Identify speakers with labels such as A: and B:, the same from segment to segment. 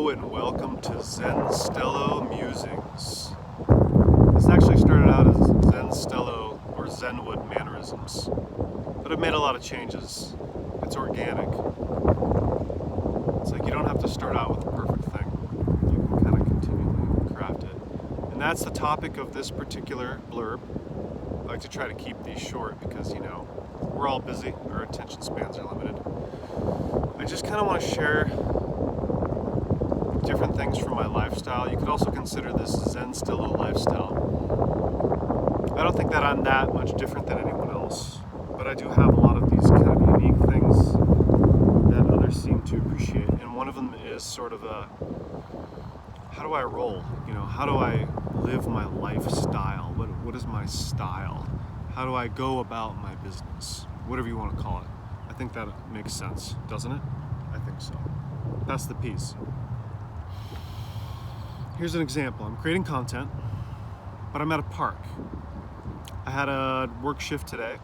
A: Hello and welcome to Zenstello Musings. This actually started out as Zenstello or Zenwood Mannerisms, but I've made a lot of changes. It's organic. It's like you don't have to start out with the perfect thing. You can kind of continually craft it. And that's the topic of this particular blurb. I like to try to keep these short because, we're all busy, our attention spans are limited. I just kind of want to share different things from my lifestyle. You could also consider this Zenstello lifestyle. I don't think that I'm that much different than anyone else, but I do have a lot of these kind of unique things that others seem to appreciate. And one of them is sort of a, how do I roll? How do I live my lifestyle? What is my style? How do I go about my business? Whatever you want to call it. I think that makes sense, doesn't it? I think so. That's the piece. Here's an example. I'm creating content, but I'm at a park. I had a work shift today,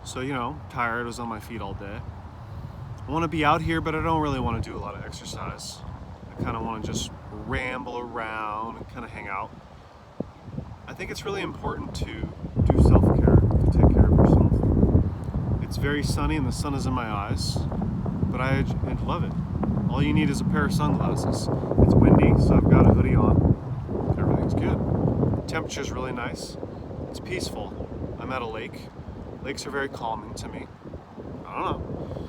A: so tired, was on my feet all day. I want to be out here, but I don't really want to do a lot of exercise. I kind of want to just ramble around and kind of hang out. I think it's really important to do self-care, to take care of yourself. It's very sunny and the sun is in my eyes, but I love it. All you need is a pair of sunglasses. It's windy, so I've got a hoodie on. Everything's good. The temperature's really nice. It's peaceful. I'm at a lake. Lakes are very calming to me. I don't know.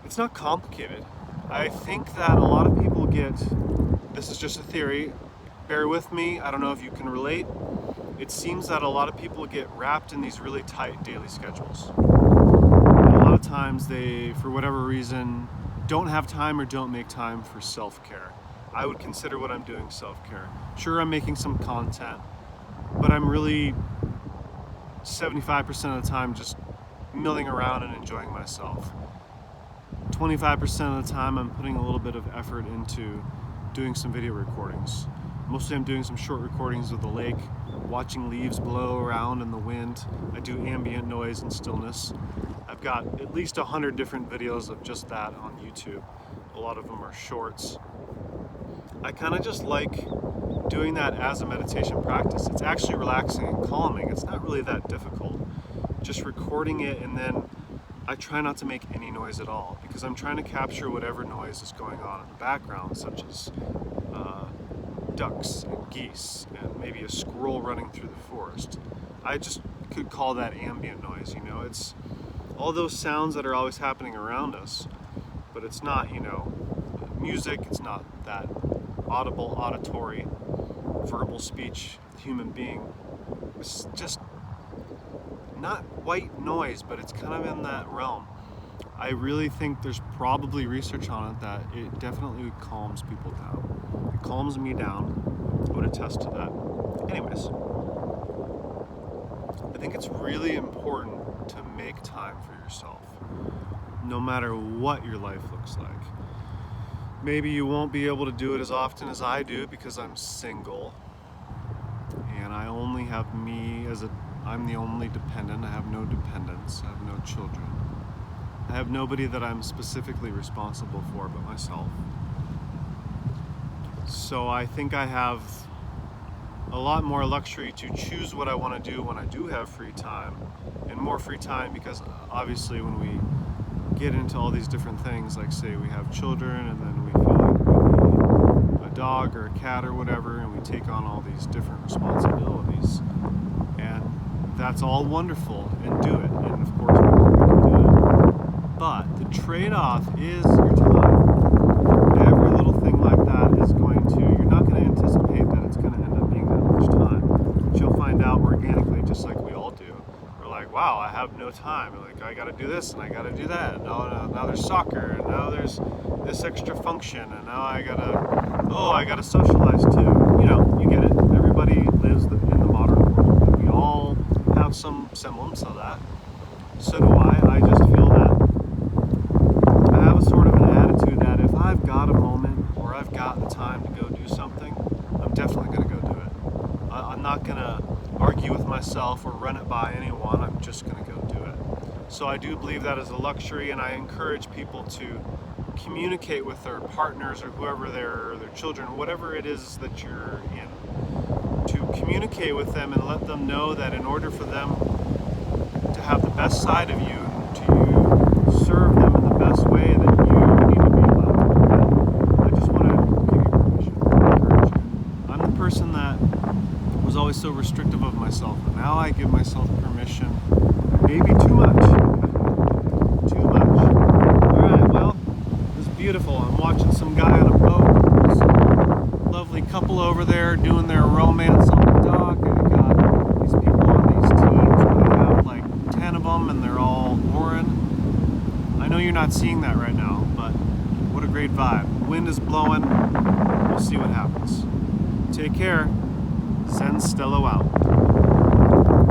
A: It's not complicated. I think that a lot of people this is just a theory, bear with me, I don't know if you can relate. It seems that a lot of people get wrapped in these really tight daily schedules. And a lot of times they, for whatever reason, don't have time or don't make time for self-care. I would consider what I'm doing self-care. Sure, I'm making some content, but I'm really 75% of the time just milling around and enjoying myself. 25% of the time I'm putting a little bit of effort into doing some video recordings. Mostly I'm doing some short recordings of the lake, watching leaves blow around in the wind. I do ambient noise and stillness. I've got at least 100 different videos of just that on YouTube. A lot of them are shorts. I kind of just like doing that as a meditation practice. It's actually relaxing and calming. It's not really that difficult. Just recording it, and then I try not to make any noise at all because I'm trying to capture whatever noise is going on in the background, such as ducks and geese and maybe a squirrel running through the forest. I just could call that ambient noise, It's all those sounds that are always happening around us, but it's not, music, it's not that audible, auditory, verbal speech, human being. It's just not white noise, but it's kind of in that realm. I really think there's probably research on it that it definitely calms people down. It calms me down. I would attest to that. Anyways, I think it's really important to make time for yourself, no matter what your life looks like. Maybe you won't be able to do it as often as I do because I'm single and I only have me I'm the only dependent. I have no dependents. I have no children. I have nobody that I'm specifically responsible for but myself. So I think I have a lot more luxury to choose what I want to do when I do have free time, and more free time because obviously when we get into all these different things, like say we have children and then we feel like we need a dog or a cat or whatever, and we take on all these different responsibilities, and that's all wonderful, and do it, and of course we can do it, but the trade-off is your time. Every little thing like that is you're not going to anticipate that it's going to end up being that much time, but you'll find out organically, just like we all do. We're like, wow, I have no time. We're like, I got to do this and I got to do that. And now there's soccer, and now there's this extra function, and now I got to socialize too. You get it. Everybody lives in the modern world, and we all have some semblance of that. So do I. I just feel that I have a sort of an attitude that if I've got a moment or I've got the time to go do something, I'm definitely going to go do it. I'm not going to argue with myself or run it by anyone. I'm just going to go do it. So I do believe that is a luxury, and I encourage people to communicate with their partners or whoever their children, whatever it is that you're in, to communicate with them and let them know that in order for them to have the best side of you, to serve them in the best way, that you need to be allowed to do that. I just want to give you permission, encourage you. I'm the person that was always so restrictive of myself, but now I give myself permission, maybe too much. Too much. Alright, well, this is beautiful. I'm watching some guy on a boat. There's a lovely couple over there doing their romance on the dock. I got these people on these teams. I have like 10 of them and they're all oaring. I know you're not seeing that right now, but what a great vibe. Wind is blowing. We'll see what happens. Take care. Zen Stello out.